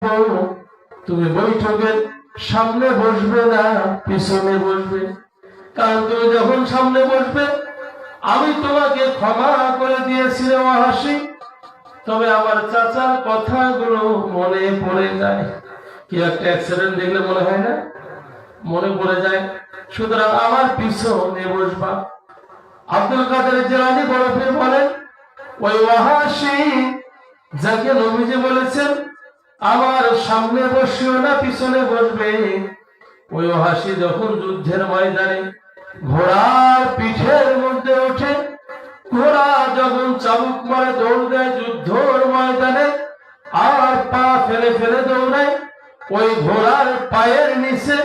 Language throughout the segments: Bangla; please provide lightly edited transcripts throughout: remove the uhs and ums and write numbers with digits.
বলবো, তুমি বৈঠকের সামনে বসবে না পিছনে বসবে, কারণ তুমি যখন সামনে বসবে আমি তোমাকে ক্ষমা করে দিয়েছি রে ওয়াহাশী, তবে আমার চাচার কথাগুলো মনে পড়ে যায়। কি একটা অ্যাক্সিডেন্ট দেখলে মনে হয় না, মনে পড়ে যায়, সুতরাং আমার পিছনে বসবা। আব্দুল কাদের জিলানী বরফে বলেন, ওই ওয়াহাশী যাকে নবীজি বলেছেন আমার সামনে বসিও না পিছনে বসবে, ওই ওয়াহাশী যখন যুদ্ধের ময়দানে ঘোড়ার পিঠের মধ্যে ওঠে, ঘোড়া যখন চাবুক মারে দৌড় দেয় যুদ্ধের ময়দানে, আর পা ফেলে ফেলে দৌড়ায়, ওই ঘোড়ার পায়ের নিচে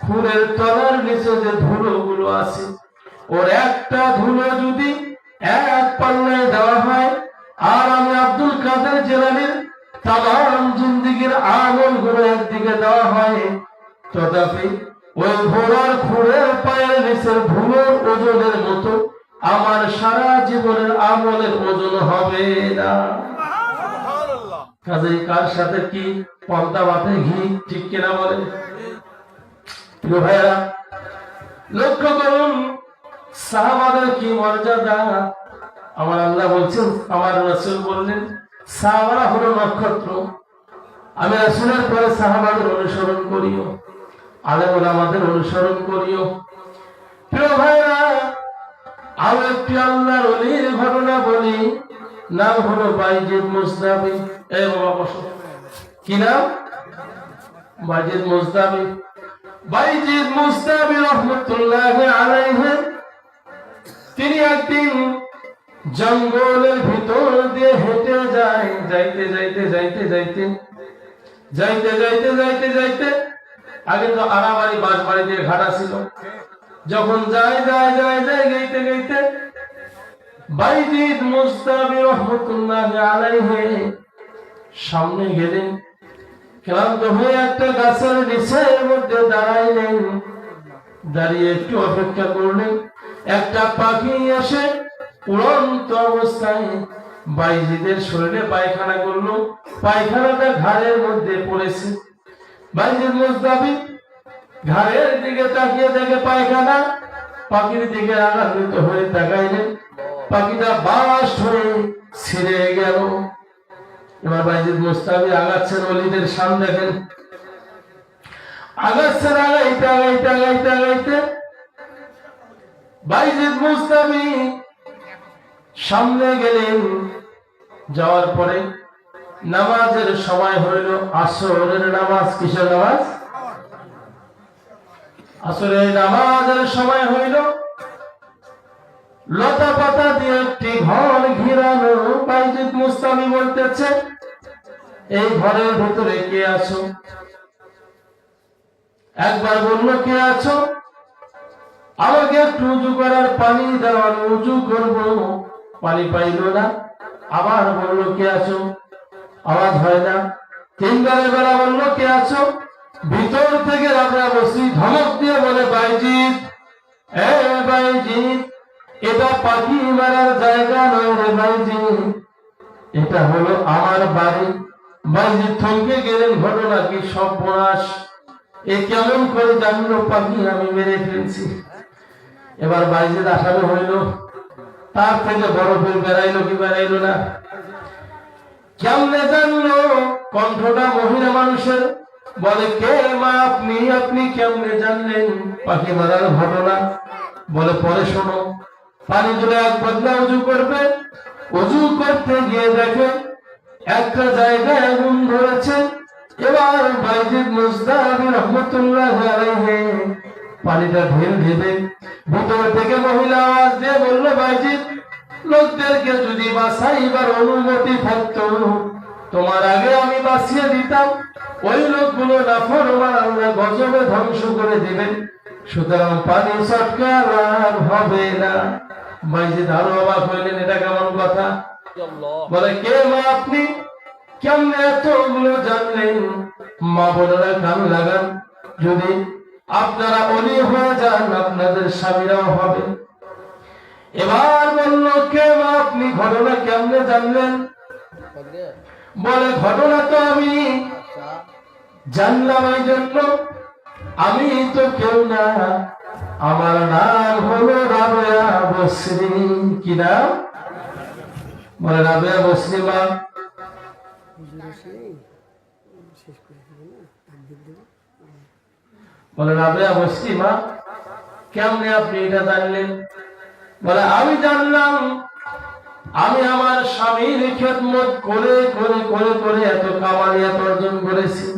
খুরের তলার নিচে যে ধুলোগুলো আছে, ওর একটা ধুলো যদি এক পাল্লায় দেওয়া হয়, আর আমি আব্দুল কাদের জিলানীর তামাম জিন্দেগীর আমলগুলো একদিকে দেওয়া হয়, তথাপি ওই ঘোড়ার খুরের পায়ের নিচের ধুলোর ওজনের মতো আমার সারা জীবনের আমলের ওজন হবে না। কাজেই কার সাথে কি পর্দা বাঁধে ঘি, ঠিক কিনা বলে? প্রিয় ভাইরা, লক্ষ্য করুন সাহাবাদের কি মর্যাদা। আমার আল্লাহ বলছেন, আমার রাসূল বললেন সাহাবারা হলো নক্ষত্র, আমি রাসূলের পরে সাহাবাদের অনুসরণ করিও, আলেম ওলামাদের অনুসরণ করিও। প্রিয় ভাইরা, আর একটি আল্লাহর ওলির ঘটনা বলি, নাম হলো বাইজিদ মুস্তাবি। এই বাবা বসো, কি নাম? বাইজিদ মুস্তাবি। বাইজিদ মুস্তাবি রহমতুল্লাহ আলাইহি, তিনি একদিন জঙ্গলের ভিতর দিয়ে হেঁটে যায়, যাইতে যাইতে যাইতে যাইতে যাইতে যাইতে যাইতে যাইতে, আগে তো আড়াবাড়ি বাঁশবাড়ি দিয়ে ঘাটা ছিল, যখন যায় যায় যায় যায় গাইতে গাইতে বাইজিদ মুস্তাবি রহমতুল্লাহ আলাইহি সামনে গেলেন, ক্লান্ত হয়ে একটা গাছের নিচের মধ্যে দাঁড়াইলেন, দাঁড়িয়ে একটু অপেক্ষা করলেন, একটা পাখি এসে উড়ন্ত অবস্থায় বাইজিদের শরীরে পায়খানা করলো, পায়খানাটা ঘাড়ের মধ্যে পড়েছে। বাইজিদ মুস্তাবি ঘাড়ের দিকে তাকিয়ে দেখে পায়খানা, পাখির দিকে আঘাত হয়ে তাকাইলেন, পাখিটা বাস্ট হয়ে ছিঁড়ে গেল। এবার বাইজিদ মুস্তাবি আগাচ্ছেন, ওলিদের সামনে দেখেন আগাচ্ছেন, আগাইতে আগাইতে আগাইতে আগাইতে বাইজিদ মুস্তাবি সামনে গেলেন। যাওয়ার পরে নামাজের সময় হইল, আসরের নামাজ। কিসের নামাজ? আসরের নামাজের সময় হইল। লতা পাতা দিয়ে একটি ঘর ঘিরানো। বাইজিদ মুস্তাবি বলতেছে, এই ঘরের ভিতরে কে আছো? একবার বলল, কে আছো? আমাকে একটু উজু করার পানি দাও, আমি উজু করবো। পানি পাইল না। আবার বলল, কে আছো? আওয়াজ হয় না। তিনবারের বেলা বলল, কে আছো? ভিতর থেকে রাজা বসি ধমক দিয়ে বলে, বাইজিদ, এ বাইজিদ, এটা পাখি মারার জায়গা নয় রে বাইজিদ, এটা হলো আমার বাড়ি। বাইজিদ থমকে গেলেন, ঘটনা কি সর্বনাশ, এ কেমন করে জানলো পাখি আমি মেরে ফেলছি? এবার বাইজিদ আসামি হইল, তার থেকে বরফের বেড়াইলো কি বেড়াইলো না? কেমনে জানলো? কণ্ঠটা মহিলা মানুষের। বলে, কে মা আপনি? আপনি কেমনে জানলেন পাখি মারার ঘটনা? বলে, পরে শোনো। পানি তুলে এক বদলা উজু করবে। উজু করতে গিয়ে দেখে একটা জায়গায় আগুন ধরেছে। এবার বাইজিদ মুস্তাবি রহমতুল্লাহ আলাইহি পানিটা ঢেল ঢেলে ভিতর থেকে মহিলা আওয়াজ দিয়ে বলল, বাইজিদ, লোকদেরকে যদি বাঁচাইবার অনুমতি থাকতো তোমার আগে আমি বাঁচিয়ে দিতাম। ওই লোকগুলো নাফরমান, আল্লাহ গজবে ধ্বংস করে দিবেন, সুতরাং পানি চটকার আর হবে না। বাইজিদ আরো অবাক হইলেন, এটা কেমন কথা? বলে, কে মা আপনি? কেমনে এতগুলো জানলেন? মা বোনেরা কান লাগান, যদি আপনারা অলি হয়ে যান আপনাদের স্বামীরাও হবে। এবার বলল, কে মা আপনি? ঘটনা কেমনে জানলেন? বলে, ঘটনা তো আমি জানলাম এই জন্য আমি তো কেউ না, আমার নাম হলো রাবেয়া বসরি। কি নাম বলে? রাবেয়া বসরি মা। বলে রাবেয়া বসরি মা, কেমনে আপনি এটা জানলেন? বলে আমি জানলাম, আমি আমার স্বামীর খেদমত করে করে করে করে এত কামালিয়াত অর্জন করেছি।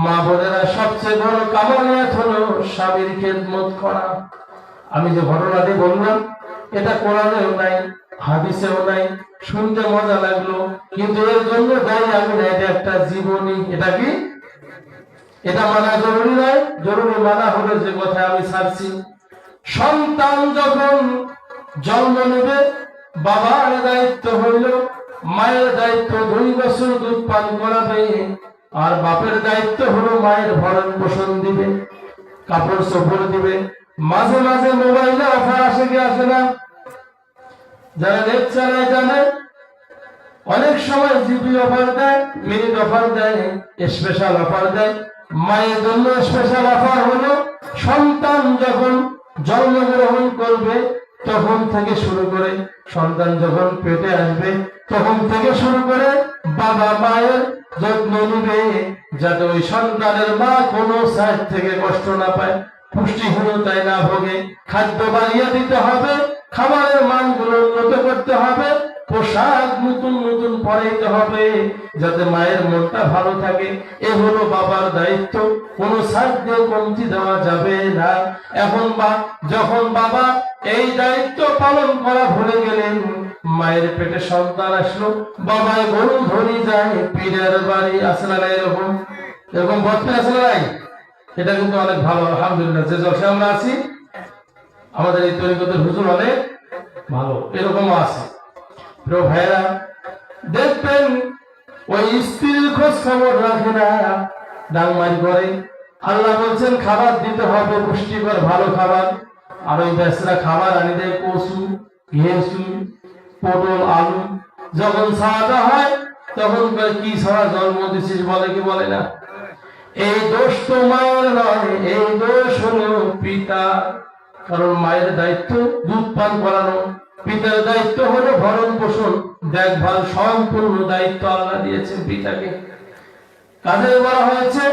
মা বোনেরা, সবচেয়ে বড় কামালিয়াত হলো স্বামীর খেদমত করা। আমি যে ঘটনাটি বললাম, এটা কোরআনেও নাই, হাদিসেও নাই। শুনতে মজা লাগলো, কিন্তু এর জন্য দায়ী আমি না, এটা একটা জীবনী। এটা কি? এটা মানা জরুরি নয়? জরুরি মানা হলো যে কথা আমি ছাড়ছি। সন্তান যখন জন্ম নেবে, বাবার দায়িত্ব হইল, মায়ের দায়িত্ব 2 বছর দুধ পান করাবে, আর বাপের দায়িত্ব হলো মায়ের ভরণ পোষণ দিবে, কাপড় চোপড় দিবে। মাঝে মাঝে মোবাইলে অফার আসে কি আসে না? যারা নেট চালায় জানে, অনেক সময় জিবি অফার দেয়, মিনিট অফার দেয়, স্পেশাল অফার দেয়। মায়ের জন্য স্পেশাল অফার হলো সন্তান যখন জন্মগ্রহণ করবে তখন থেকে শুরু করে, সন্তান যখন পেটে আসবে তখন থেকে শুরু করে বাবা মায়ের যত্ন নিবে, যাতে ওই সন্তানের মা কোনো সাইড থেকে কষ্ট না পায়, পুষ্টিহীনতায় না ভোগে। খাদ্য বাড়িয়ে দিতে হবে, খাবারের মানগুলো উন্নত করতে হবে, পোশাক নতুন নতুন পরাইতে হবে, যাতে মায়ের মনটা ভালো থাকে। এ হলো বাবার দায়িত্ব, কোনো সাইড দিয়ে কমতি দেওয়া যাবে না। এখন যখন বাবা এই দায়িত্ব পালন করা ভুলে গেলেন, মায়ের পেটে সন্তান আসলো, বাবায় গরু ধরি যায় পীরের বাড়ি। আসলে না এরকম? এরকম বলতে আসলে নাই? এটা কিন্তু অনেক ভালো, আলহামদুলিল্লাহ। যে জলসে আমরা আছি, আমাদের এই তরিকতের হুজুর অনেক ভালো, এরকমও আছে। প্রিয় ভাইরা, দেখবেন ওই স্ত্রীর খোঁজ খবর রাখে না, ডাংমারি করে। আল্লাহ বলছেন খাবার দিতে হবে, পুষ্টিকর ভালো খাবার। আর ওই বেচরা খাবার আনি দেয় কচু, ঘেঁসু, পটল, আলু। যখন ছাড়াটা হয় তখন কি ছাড়া জন্ম দিছিস বলে কি বলে না? এই দোষ তো মায়ের নয়, এই দোষ হলো পিতা। কারণ মায়ের দায়িত্ব দুধ পান করানো, পিতার দায়িত্ব হলো ভরণ পোষণ, দেখভাল। সম্পূর্ণ দায়িত্ব আল্লাহ দিয়েছেন পিতাকে। কাদের বলা হয়েছে?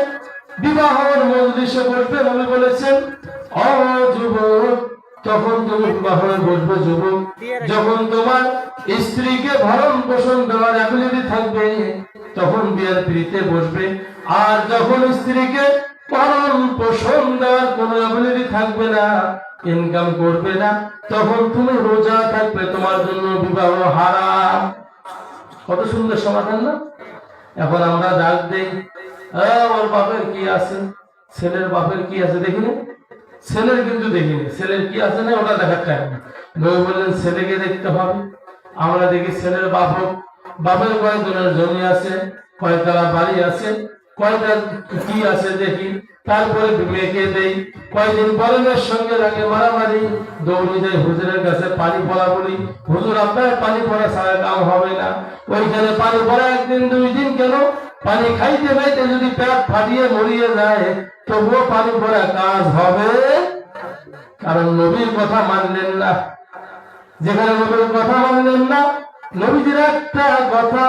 বিবাহের মজলিসে বসবে, নবী বলেছেন ও যুবক, তখন তুমি বিবাহে বসবে যুবক, যখন তোমার স্ত্রীকে ভরণ পোষণ দেওয়ার অ্যাবিলিটি থাকবে, তখন বিয়ের পিড়িতে বসবে। আর যখন স্ত্রীকে ভরণ পোষণ দেওয়ার কোনো অ্যাবিলিটি থাকবে না, ইনকাম করবে না, তখন তুমি রোজা থাকবে, তোমার জন্য বিবাহ হারাম। কত সুন্দর সমাধান না? এখন আমরা ডাক দেই, ওর বাপের কি আছে, ছেলের বাপের কি আছে দেখিনি, ছেলের কিন্তু দেখিনি, ছেলের কি আছে না ওটা দেখার টাইম। নবী বললেন ছেলেকে দেখতে হবে। আমরা দেখি ছেলের বাপের কয় জনের জমি আছে, কয়তলা বাড়ি আছে, কয়টা কি আছে দেখি, তারপরে মেয়েকে দেই। কয়দিন পরে মেয়ের সঙ্গে লাগে মারামারি, দৌড়ে যাই হুজুরের কাছে পানি পড়া বলি, হুজুর আপনার পানি পড়া ছাড়া কাম হবে না। ওইখানে পানি পড়া 1 দিন 2 দিন কেন, পানি খাইতে খাইতে যদি পেট ফাটিয়ে মরিয়ে যায় তবুও পানি পড়া কাজ হবে, কারণ নবীর কথা মানলেন না। যেখানে নবীর কথা মানলেন না, নবীজির একটা কথা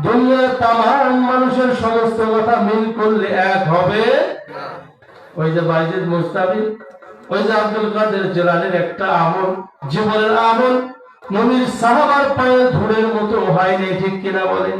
দুনিয়ার তামাম মানুষের সমস্ত কথা মিল করলে এক হবে। ওই যে বাইজিদ মুস্তাফি, ওই যে আব্দুল কাদের জিলানীর একটা আমল, জীবনের আমল নবীর সাহাবার পায়ে ধুলের মতো হয়নি, ঠিক কিনা বলেন?